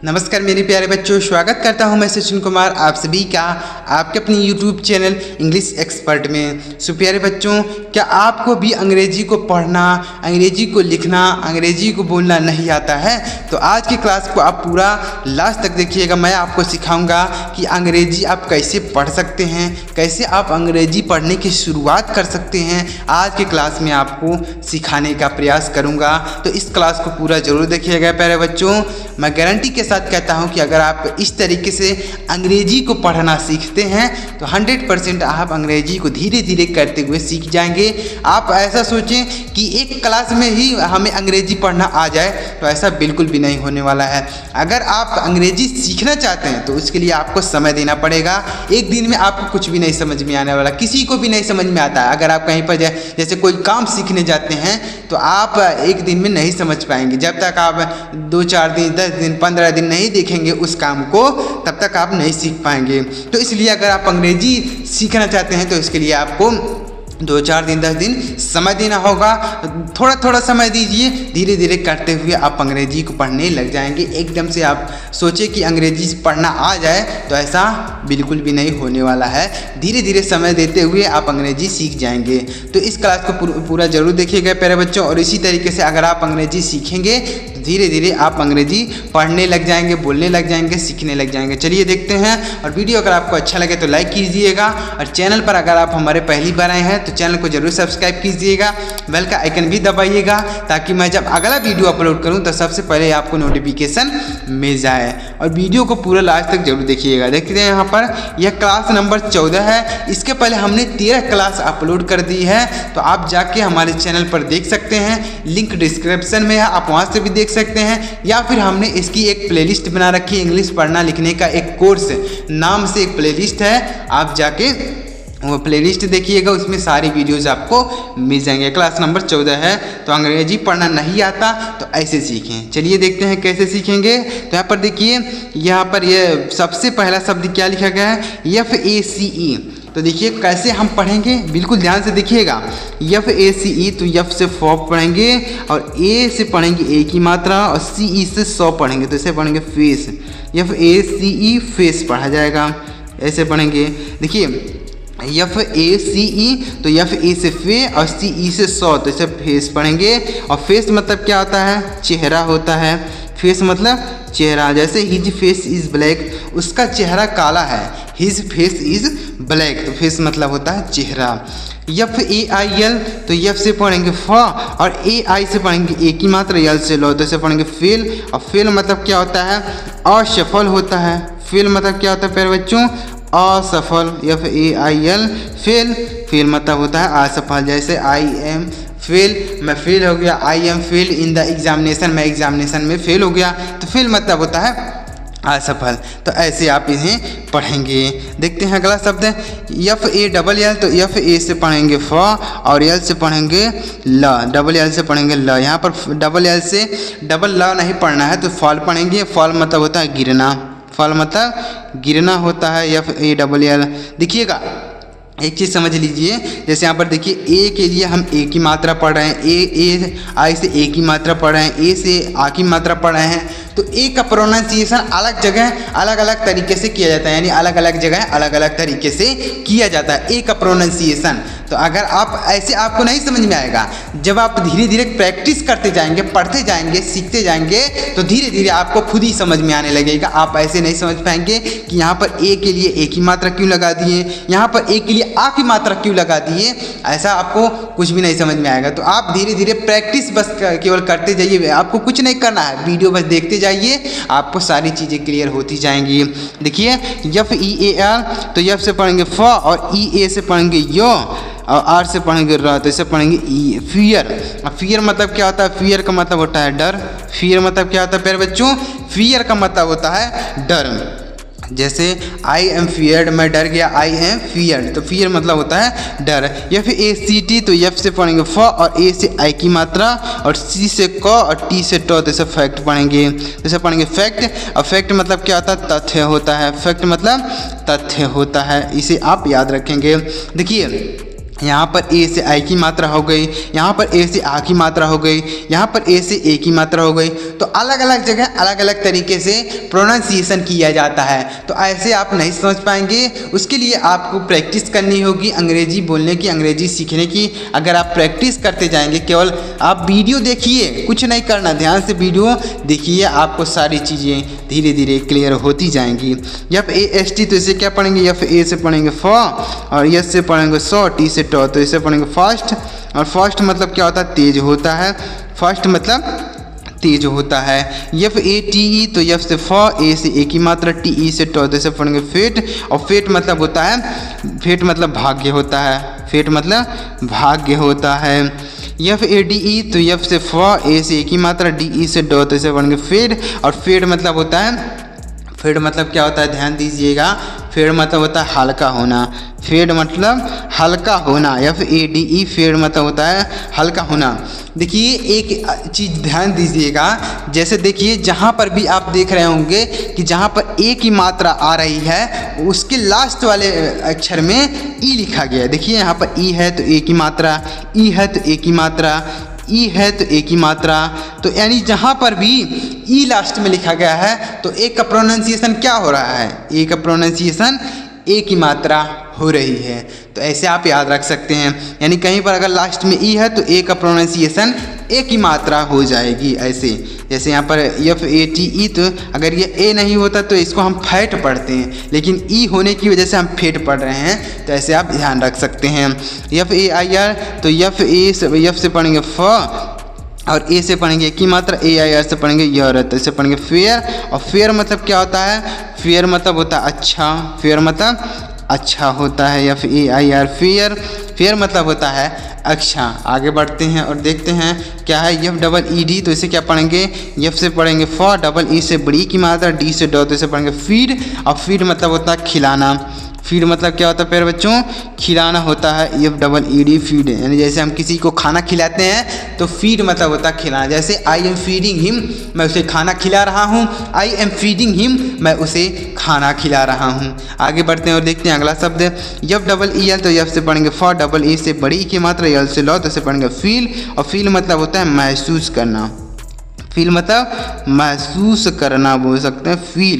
नमस्कार मेरे प्यारे बच्चों, स्वागत करता हूं मैं सचिन कुमार आप सभी का आपके अपनी YouTube चैनल इंग्लिश एक्सपर्ट में। सो प्यारे बच्चों, क्या आपको भी अंग्रेजी को पढ़ना, अंग्रेजी को लिखना, अंग्रेजी को बोलना नहीं आता है? तो आज की क्लास को आप पूरा लास्ट तक देखिएगा। मैं आपको सिखाऊंगा कि अंग्रेजी आप कैसे पढ़ सकते हैं, कैसे आप अंग्रेजी पढ़ने की शुरुआत कर सकते हैं। आज की क्लास में आपको सिखाने का प्रयास करूँगा, तो इस क्लास को पूरा ज़रूर देखिएगा प्यारे बच्चों। मैं गारंटी के साथ कहता हूं कि अगर आप इस तरीके से अंग्रेजी को पढ़ना सीखते हैं तो 100% आप अंग्रेजी को धीरे धीरे करते हुए सीख जाएंगे। आप ऐसा सोचें कि एक क्लास में ही हमें अंग्रेजी पढ़ना आ जाए, तो ऐसा बिल्कुल भी नहीं होने वाला है। अगर आप अंग्रेजी सीखना चाहते हैं तो उसके लिए आपको समय देना पड़ेगा। एक दिन में आपको कुछ भी नहीं समझ में आने वाला, किसी को भी नहीं समझ में आता है। अगर आप कहीं पर जैसे कोई काम सीखने जाते हैं तो आप एक दिन में नहीं समझ पाएंगे। जब तक आप 2-4 दिन, 10 दिन, 15 दिन नहीं देखेंगे उस काम को, तब तक आप नहीं सीख पाएंगे। तो इसलिए अगर आप अंग्रेजी सीखना चाहते हैं तो इसके लिए आपको 2-4 दिन, 10 दिन समय देना होगा। थोड़ा थोड़ा समय दीजिए, धीरे धीरे करते हुए आप अंग्रेजी को पढ़ने लग जाएंगे। एकदम से आप सोचे कि अंग्रेजी पढ़ना आ जाए तो ऐसा बिल्कुल भी नहीं होने वाला है। धीरे धीरे समय देते हुए आप अंग्रेजी सीख जाएंगे। तो इस क्लास को पूरा जरूर देखिएगा प्यारे बच्चों। और इसी तरीके से अगर आप अंग्रेजी सीखेंगे तो धीरे धीरे आप अंग्रेजी पढ़ने लग जाएंगे, बोलने लग जाएंगे, सीखने लग जाएंगे। चलिए देखते हैं। और वीडियो अगर आपको अच्छा लगे तो लाइक कीजिएगा, और चैनल पर अगर आप हमारे पहली बार आए हैं तो चैनल को जरूर सब्सक्राइब कीजिएगा, बेल का आइकन भी दबाइएगा, ताकि मैं जब अगला वीडियो अपलोड करूं तो सबसे पहले आपको नोटिफिकेशन मिल जाए। और वीडियो को पूरा लास्ट तक जरूर देखिएगा। देखते हैं यहाँ पर यह क्लास नंबर 14 है। इसके पहले हमने 13 क्लास अपलोड कर दी है, तो आप जाके हमारे चैनल पर देख सकते हैं। लिंक डिस्क्रिप्शन में है, आप वहाँ से भी देख सकते हैं। या फिर हमने इसकी एक प्लेलिस्ट बना रखी है, इंग्लिश पढ़ना लिखने का एक कोर्स नाम से एक प्लेलिस्ट है। आप जाके वो प्लेलिस्ट देखिएगा, उसमें सारी वीडियोज़ आपको मिल जाएंगे। क्लास नंबर 14 है। तो अंग्रेजी पढ़ना नहीं आता तो ऐसे सीखें। चलिए देखते हैं कैसे सीखेंगे। तो यहाँ पर देखिए, यहाँ पर ये सबसे पहला शब्द क्या लिखा गया है, FACE। तो देखिए कैसे हम पढ़ेंगे, बिल्कुल ध्यान से देखिएगा। FACE, तो F से फॉप पढ़ेंगे, और A से पढ़ेंगे ए की मात्रा, और CE से 100 पढ़ेंगे, तो इसे पढ़ेंगे फेस। FACE फेस पढ़ा जाएगा, ऐसे पढ़ेंगे। देखिए FACE, तो FA से फे और CE से 100, तो इसे फेस पढ़ेंगे। और फेस मतलब क्या होता है, चेहरा होता है। फेस मतलब चेहरा, जैसे हिज फेस इज़ ब्लैक, उसका चेहरा काला है। हिज फेस इज़ ब्लैक, तो फेस मतलब होता है चेहरा। FAIL, तो F से पढ़ेंगे फ, और AI से पढ़ेंगे ए की मात्रा, L से लो, तो इसे पढ़ेंगे फेल। और फेल मतलब क्या होता है, असफल होता है। फेल मतलब क्या होता है प्यारे बच्चों, असफल। FAIL फेल, फेल मतलब होता है असफल। जैसे I am फेल, मैं फेल हो गया। I am fail in the examination, मैं एग्जामिनेशन में फेल हो गया, तो फेल मतलब होता है असफल। तो ऐसे आप इन्हें पढ़ेंगे। देखते हैं अगला शब्द है FALL, तो FA से पढ़ेंगे फ, और L से पढ़ेंगे ल, डबल L से पढ़ेंगे ल। यहाँ पर डबल L से डबल ल नहीं पढ़ना है, तो फॉल पढ़ेंगे। फॉल मतलब होता है गिरना, फॉल मतलब गिरना होता है। FALL। देखिएगा एक चीज़ समझ लीजिए, जैसे यहाँ पर देखिए ए के लिए हम ए की मात्रा पढ़ रहे हैं, ए आई से ए की मात्रा पढ़ रहे हैं, ए से आ की मात्रा पढ़ रहे हैं। तो ए का प्रोनाउंसिएशन अलग जगह अलग अलग तरीके से किया जाता है, यानी अलग अलग जगह अलग अलग तरीके से किया जाता है ए का प्रोनाउंसिएशन। तो अगर आप ऐसे, आपको नहीं समझ में आएगा। जब आप धीरे धीरे प्रैक्टिस करते जाएंगे, पढ़ते जाएंगे, सीखते जाएंगे, तो धीरे धीरे आपको खुद ही समझ में आने लगेगा। आप ऐसे नहीं समझ पाएंगे कि यहाँ पर ए के लिए ए की मात्रा क्यों लगा दिए, यहाँ पर ए के लिए आ की मात्रा क्यों लगा दिए, ऐसा आपको कुछ भी नहीं समझ में आएगा। तो आप धीरे धीरे प्रैक्टिस बस केवल करते जाइए, आपको कुछ नहीं करना है, वीडियो बस देखते जाइए, आपको सारी चीज़ें क्लियर होती जाएंगी। देखिए FEAR, तो F से पढ़ेंगे फ, और EA से पढ़ेंगे यो, और R से पढ़ेंगे र, तो इसे पढ़ेंगे ई, फियर। फियर मतलब क्या होता है, फियर का मतलब होता है डर। फियर मतलब क्या होता है प्यारे बच्चों, फियर का मतलब होता है डर। जैसे आई एम फियर्ड, मैं डर गया, आई एम फियर्ड, तो फियर मतलब होता है डर। FACT, तो F से पढ़ेंगे फ, और A से आई की मात्रा, और C से क, और T से ट, तो इसे फैक्ट पढ़ेंगे, तो इसे पढ़ेंगे फैक्ट। और फैक्ट मतलब क्या होता है, तथ्य होता है। फैक्ट मतलब तथ्य होता है, इसे आप याद रखेंगे। देखिए यहाँ पर ए से आई की मात्रा हो गई, यहाँ पर ए से आ की मात्रा हो गई, यहाँ पर ए से ए की मात्रा हो गई। तो अलग अलग जगह अलग अलग तरीके से प्रोनाउंसिएशन किया जाता है। तो ऐसे आप नहीं समझ पाएंगे, उसके लिए आपको प्रैक्टिस करनी होगी अंग्रेजी बोलने की, अंग्रेजी सीखने की। अगर आप प्रैक्टिस करते जाएंगे, केवल आप वीडियो देखिए, कुछ नहीं करना, ध्यान से वीडियो देखिए, आपको सारी चीज़ें धीरे धीरे क्लियर होती जाएंगी। एफ ए एस टी, तो इसे क्या पढ़ेंगे, एफ ए से पढ़ेंगे फ, और एस से पढ़ेंगे सौ, टी से टो, तो इसे पढ़ेंगे फास्ट। और फास्ट मतलब क्या होता है, तेज होता है। फास्ट मतलब तेज होता है। एफ ए टी ई, तो एफ से फ, ए से ए की मात्रा, टी ई से टो, तो इसे पढ़ेंगे फेट। और फेट मतलब होता है, फेट मतलब भाग्य होता है, फेट मतलब भाग्य होता है। एफ ए डी ई, तो एफ से फ, ए से ए की मात्रा, डी ई से डो, तो इसे पढ़ेंगे फेड। और फेड मतलब होता है, फेड मतलब क्या होता है, ध्यान दीजिएगा, फेड मतलब होता है हल्का होना, फेड मतलब हल्का होना, F A D E, fade मतलब होता है हल्का होना। देखिए एक चीज़ ध्यान दीजिएगा, जैसे देखिए जहाँ पर भी आप देख रहे होंगे कि जहाँ पर ए की मात्रा आ रही है उसके लास्ट वाले अक्षर में ई लिखा गया है। देखिए यहाँ पर ई है तो ए की मात्रा, ई है तो ए की मात्रा, ई है तो ए की मात्रा। तो यानी जहाँ पर भी ई लास्ट में लिखा गया है तो ए का प्रोनाउंसिएशन क्या हो रहा है, ए का प्रोनाउंसिएशन ए की मात्रा हो रही है। तो ऐसे आप याद रख सकते हैं, यानी कहीं पर अगर लास्ट में ई है तो ए का प्रोनाउंसिएशन ए की मात्रा हो जाएगी। ऐसे जैसे यहाँ पर एफ ए टी ई, तो अगर ये ए नहीं होता तो इसको हम फैट पढ़ते हैं, लेकिन ई होने की वजह से हम फेट पढ़ रहे हैं। तो ऐसे आप ध्यान रख सकते हैं। एफ ए आई आर, तो एफ से पढ़ेंगे फ, और ए से पढ़ेंगे की मात्रा, ए आई आर से पढ़ेंगे यर, तो इसे पढ़ेंगे फेयर। और फेयर मतलब क्या होता है, फेयर मतलब होता है अच्छा, फेयर मतलब अच्छा होता है, F A I R, fair. Fair मतलब होता है अच्छा। आगे बढ़ते हैं और देखते हैं क्या है, एफ डबल ई डी, तो इसे क्या पढ़ेंगे, एफ से पढ़ेंगे फ, डबल ई से बड़ी की मात्रा, डी से डो, तो इसे पढ़ेंगे फीड। और फीड मतलब होता है खिलाना, फीड मतलब क्या होता है प्यारे बच्चों, खिलाना होता है, F double E D, feed. यानी जैसे हम किसी को खाना खिलाते हैं तो फीड मतलब होता है खिलाना। जैसे आई एम फीडिंग हिम, मैं उसे खाना खिला रहा हूँ, आई एम फीडिंग हिम, मैं उसे खाना खिला रहा हूँ। आगे बढ़ते हैं और देखते हैं अगला शब्द, एफ डबल ई एल, तो एफ से पढ़ेंगे फ, डबल ई से बड़ी की मात्रा, एल से लो, तो इसे पढ़ेंगे फील। और फील मतलब होता है महसूस करना, फील मतलब महसूस करना बोल सकते हैं,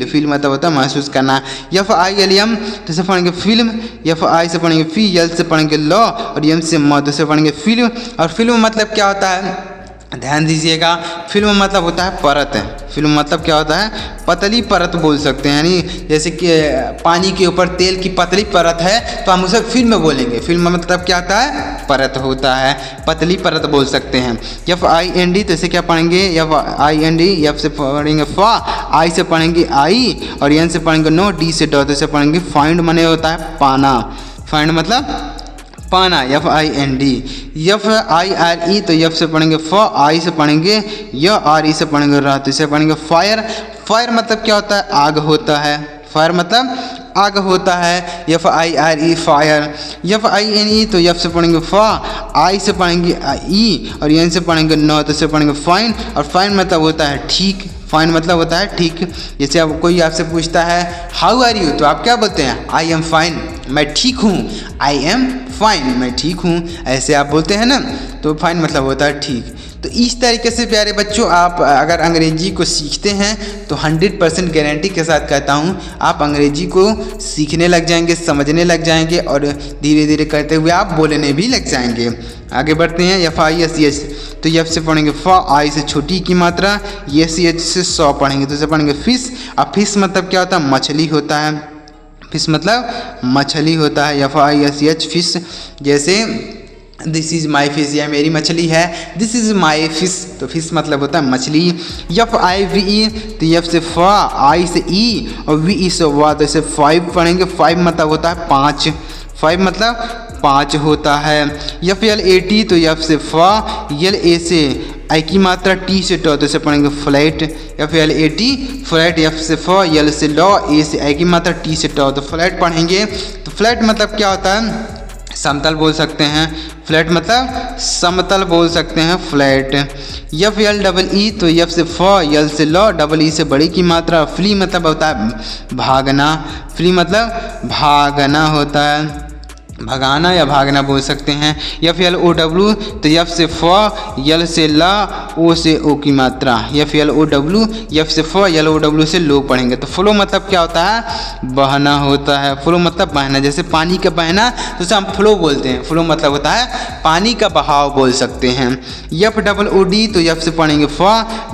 फील मतलब होता है महसूस करना। एफ आई एल एम, तो इसे पढ़ेंगे फिल्म, एफ आई से पढ़ेंगे फी, एल से पढ़ेंगे लॉ, और एम से म, तो इसे पढ़ेंगे फिल्म। और फिल्म मतलब क्या होता है, ध्यान दीजिएगा, फिल्म मतलब होता है परत है, फिल्म मतलब क्या होता है, पतली परत बोल सकते हैं। यानी जैसे कि पानी के ऊपर तेल की पतली परत है तो हम उसे फिल्म बोलेंगे। फिल्म मतलब क्या होता है, परत होता है, पतली परत बोल सकते हैं। एफ आई एन डी, तो इसे क्या पढ़ेंगे, F I N D, F से पढ़ेंगे फा, आई से पढ़ेंगे आई, और एन से पढ़ेंगे नो, डी से डो, तो इसे पढ़ेंगे फाइंड, माने होता है पाना, फाइंड मतलब पाना, F I N D. F I R E, तो एफ से पढ़ेंगे फ, आई से पढ़ेंगे य, आर ई से पढ़ेंगे र, तो इसे पढ़ेंगे फायर। फायर मतलब क्या होता है, आग होता है, फायर मतलब आग होता है, F I R E, fire. F I N E, तो एफ से पढ़ेंगे फ, आई से पढ़ेंगे ई, और एन से पढ़ेंगे नो, तो इसे पढ़ेंगे फाइन। और फाइन मतलब होता है ठीक, फाइन मतलब होता है ठीक। जैसे अब कोई आपसे पूछता है हाउ आर यू, तो आप क्या बोलते हैं, आई एम फाइन, मैं ठीक हूँ, आई एम फाइन, मैं ठीक हूँ, ऐसे आप बोलते हैं ना। तो फाइन मतलब होता है ठीक। तो इस तरीके से प्यारे बच्चों आप अगर अंग्रेजी को सीखते हैं तो 100% गारंटी के साथ कहता हूँ आप अंग्रेजी को सीखने लग जाएंगे, समझने लग जाएंगे, और धीरे धीरे करते हुए आप बोलने भी लग जाएंगे। आगे बढ़ते हैं, एफ आई एस एच, तो एफ से पढ़ेंगे फ, आई से छोटी की मात्रा, एस एच से 100 पढ़ेंगे, तो इसे पढ़ेंगे फिश। अब फिश मतलब क्या होता है, मछली होता है, फिश मतलब मछली होता है, F I S H, fish. जैसे दिस इज़ माई फिश, यह मेरी मछली है, दिस इज़ माई फिश, तो फिश मतलब होता है मछली। एफ आई वी ई, तो एफ से फ, आई से ई, और वी ई से वा, तो इसे 5 पढ़ेंगे। 5 मतलब होता है 5, 5 मतलब 5 होता है। एफ एल ए टी, तो एफ से फ, एल ए से आई की मात्रा, टी से टो, तो इसे पढ़ेंगे flat, F L A T, flat. F से फ, एल से लॉ, ए से आई की मात्रा, टी से टो, तो फ्लैट पढ़ेंगे। तो फ्लैट मतलब क्या होता है, समतल बोल सकते हैं, फ्लैट मतलब समतल बोल सकते हैं, flat. F L double E, तो एफ से फ, एल से लॉ, डबल ई से बड़ी की मात्रा, फ्ली मतलब होता है भागना, फ्ली मतलब भागना होता है। भगाना या भागना बोल सकते हैं। एफ एल ओ डब्ल्यू तो एफ से फ, यल से ला, ओ से ओ की मात्रा, F L O W, F से फ, यल ओ डब्ल्यू से लो पढ़ेंगे। तो फ्लो मतलब क्या होता है? बहना होता है। फ्लो मतलब बहना, जैसे पानी का बहना तो उसे हम फ्लो बोलते हैं। फ्लो मतलब होता है पानी का बहाव बोल सकते हैं। एफ डबल ओ डी तो एफ से पढ़ेंगे फ,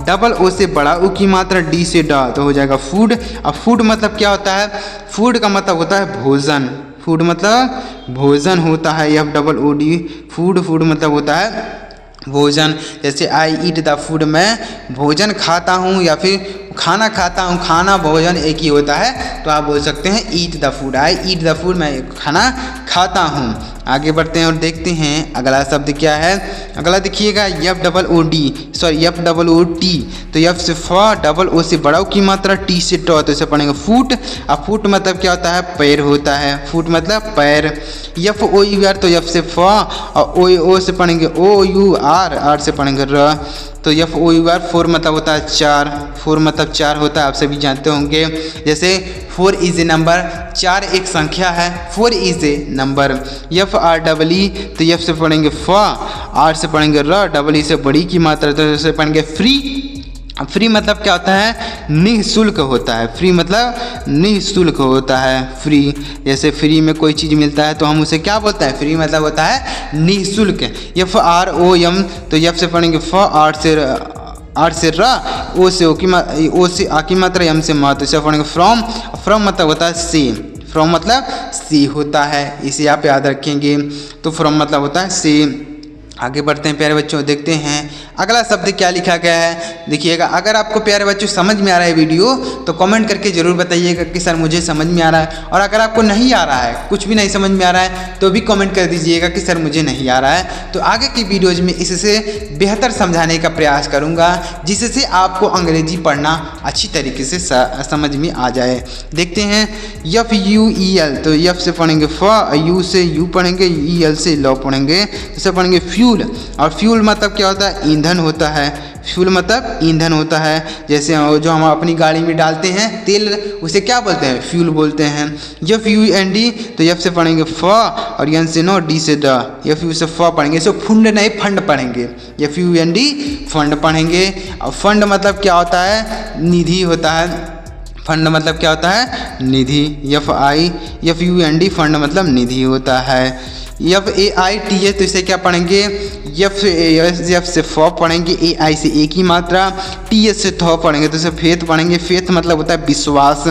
डबल ओ से बड़ा ओ की मात्रा, डी से डा तो हो जाएगा फूड। अब फूड मतलब क्या होता है? फूड का मतलब होता है भोजन। फूड मतलब भोजन होता है। F double O D food, food मतलब होता है भोजन। जैसे आई ईट द फूड, मैं भोजन खाता हूँ या फिर खाना खाता हूँ। खाना भोजन एक ही होता है, तो आप बोल सकते हैं eat the food, I eat the food, मैं खाना खाता हूँ। आगे बढ़ते हैं और देखते हैं अगला शब्द क्या है। अगला देखिएगा F double O D, sorry F double O T तो एफ से फ, डबल ओ से बड़ा ओ की मात्रा, टी से ट तो इसे पढ़ेंगे फूट। अब फूट मतलब क्या होता है? पैर होता है। फूट मतलब पैर। एफ ओ यू आर तो एफ से फ और ओ से पढ़ेंगे ओ यू आर, आर से पढ़ेंगे र तो F O U R. Four मतलब होता है चार। फोर मतलब चार होता है, आप सभी जानते होंगे। जैसे फोर इज ए नंबर, चार एक संख्या है। Four is a number. F R double E तो एफ से पढ़ेंगे फ, आर से पढ़ेंगे र, डबल ई से बड़ी की मात्रा तो इसे पढ़ेंगे फ्री। फ्री मतलब क्या होता है? निःशुल्क होता है। फ्री मतलब निःशुल्क होता है। फ्री, जैसे फ्री में कोई चीज़ मिलता है तो हम उसे क्या बोलते हैं? फ्री मतलब होता है निःशुल्क। एफ आर ओ एम तो एफ से पढ़ेंगे फ, आर से रा, ओ से ओ से आ की मात्रा, एम से मा तो इसे पढ़ेंगे फ्रॉम। फ्रॉम मतलब होता है से। फ्रॉम मतलब से होता है, इसे आप याद रखेंगे। तो फ्रॉम मतलब होता है से। आगे बढ़ते हैं प्यारे बच्चों, देखते हैं अगला शब्द क्या लिखा गया है। देखिएगा, अगर आपको प्यारे बच्चों समझ में आ रहा है वीडियो तो कमेंट करके ज़रूर बताइएगा कि सर मुझे समझ में आ रहा है। और अगर आपको नहीं आ रहा है, कुछ भी नहीं समझ में आ रहा है, तो भी कमेंट कर दीजिएगा कि सर मुझे नहीं आ रहा है। तो आगे की वीडियोज में इससे बेहतर समझाने का प्रयास करूँगा, जिससे आपको अंग्रेजी पढ़ना अच्छी तरीके से समझ में आ जाए। देखते हैं एफ यू ई एल तो एफ से पढ़ेंगे फ, यू से यू पढ़ेंगे, ई एल से लॉ पढ़ेंगे, इसे पढ़ेंगे फ्यूल। और फ्यूल मतलब क्या होता है? ईंधन होता है। फ्यूल मतलब ईंधन होता है। जैसे जो हम अपनी गाड़ी में डालते हैं तेल, उसे क्या बोलते हैं? फ्यूल बोलते हैं। एफ यू एन डी तो एफ से पढ़ेंगे फ और एन से नो, डी से ड। एफ यू से फ पढ़ेंगे, इसे फंड नहीं फंड पढ़ेंगे। F U N D fund पढ़ेंगे। और फंड मतलब क्या होता है? निधि होता है। फंड मतलब क्या होता है? निधि। F I F U N D fund मतलब निधि होता है। F A I T H तो इसे क्या पढ़ेंगे? एफ से फ पढ़ेंगे, ए आई से ए की मात्रा, टी एच से थ पढ़ेंगे तो इसे फेथ पढ़ेंगे। फेथ मतलब होता है विश्वास।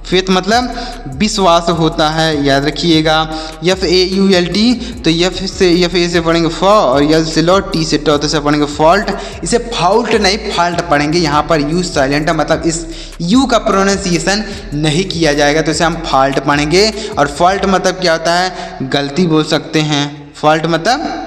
फेथ मतलब विश्वास होता है, याद रखिएगा। F A U L T तो एफ ए से पढ़ेंगे फ और यल से लॉ, टी से ट तो इसे पढ़ेंगे फॉल्ट। इसे फाउल्ट नहीं फाल्ट पढ़ेंगे। यहाँ पर यू साइलेंट है, मतलब इस यू का प्रोनाउंसिएशन नहीं किया जाएगा, तो इसे हम फाल्ट पढ़ेंगे। और फॉल्ट मतलब क्या होता है? गलती बोल सकते हैं। फॉल्ट मतलब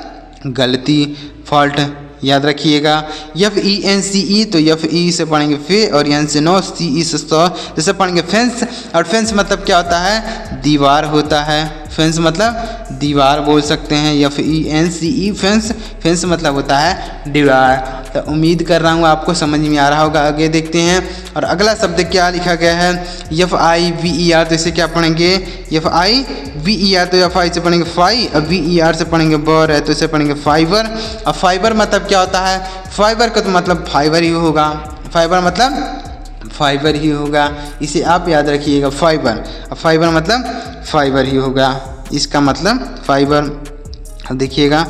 गलती, फॉल्ट याद रखिएगा। एफ ई एन सी ई तो एफ ई से पढ़ेंगे फे और एन से नो, सी ई से स जैसे पढ़ेंगे फेंस। और फेंस मतलब क्या होता है? दीवार होता है। फेंस मतलब दीवार बोल सकते हैं। एफ ई एन सी ई फेंस, फेंस मतलब होता है दीवार। तो उम्मीद कर रहा हूँ आपको समझ में आ रहा होगा। आगे देखते हैं और अगला शब्द क्या लिखा गया है। एफ आई वी ई आर तो इसे क्या पढ़ेंगे? एफ आई वी ई आर तो एफ आई से पढ़ेंगे फाई और वी ई आर से पढ़ेंगे बर है तो इसे पढ़ेंगे फाइबर। अब फाइबर मतलब क्या होता है? फाइबर का तो मतलब फाइबर ही होगा। फाइबर मतलब फाइबर ही होगा, इसे आप याद रखिएगा। फाइबर, अब फाइबर मतलब फाइबर ही होगा, इसका मतलब फाइबर। देखिएगा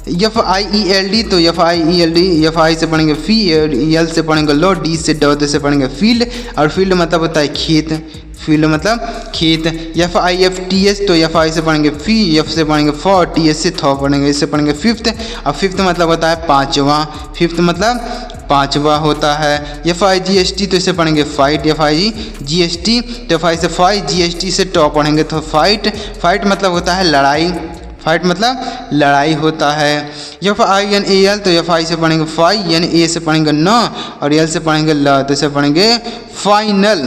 F I E L D तो F I E L D, F I से पढ़ेंगे फी, एल से पढ़ेंगे लो, डी से ड से पढ़ेंगे फील्ड। और फील्ड मतलब होता है खेत। फील्ड मतलब खेत। F I F T S तो एफ आई से पढ़ेंगे फी, एफ से पढ़ेंगे फ, टी एस से थ पढ़ेंगे, इससे पढ़ेंगे फिफ्थ। और फिफ्थ मतलब होता है पाँचवा। फिफ्थ मतलब पाँचवा होता है। एफ आई जी एस टी तो इसे पढ़ेंगे fight. F I G S T तो एफ आई से फाइट, जी एस टी से ट पढ़ेंगे तो फाइट। फाइट मतलब होता है लड़ाई। फाइट मतलब लड़ाई होता है। F I N A L तो एफ आई से पढ़ेंगे फाई, एन ए से पढ़ेंगे न और एल से पढ़ेंगे ल तो इसे पढ़ेंगे फाइनल।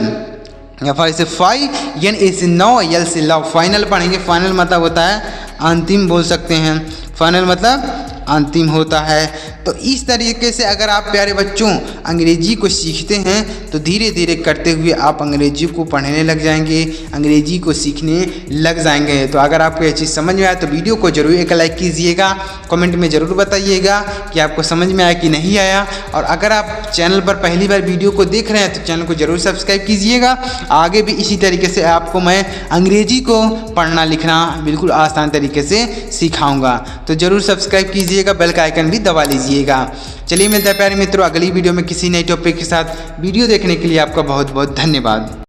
एफ आई से फाई, एन ए से नौ, एल से लव, फाइनल पढ़ेंगे। फाइनल मतलब होता है अंतिम बोल सकते हैं। फाइनल मतलब अंतिम होता है। तो इस तरीके से अगर आप प्यारे बच्चों अंग्रेजी को सीखते हैं तो धीरे धीरे करते हुए आप अंग्रेजी को पढ़ने लग जाएंगे, अंग्रेजी को सीखने लग जाएंगे। तो अगर आपको ये चीज़ समझ में आए तो वीडियो को जरूर एक लाइक कीजिएगा, कमेंट में ज़रूर बताइएगा कि आपको समझ में आया कि नहीं आया। और अगर आप चैनल पर पहली बार वीडियो को देख रहे हैं तो चैनल को जरूर सब्सक्राइब कीजिएगा। आगे भी इसी तरीके से आपको मैं अंग्रेजी को पढ़ना लिखना बिल्कुल आसान तरीके से सिखाऊंगा। तो ज़रूर सब्सक्राइब कीजिएगा, बेल का आइकन भी दबा लीजिएगा। चलिए मिलते हैं प्यारे मित्रों अगली वीडियो में किसी नए टॉपिक के साथ। वीडियो देखने के लिए आपका बहुत बहुत धन्यवाद।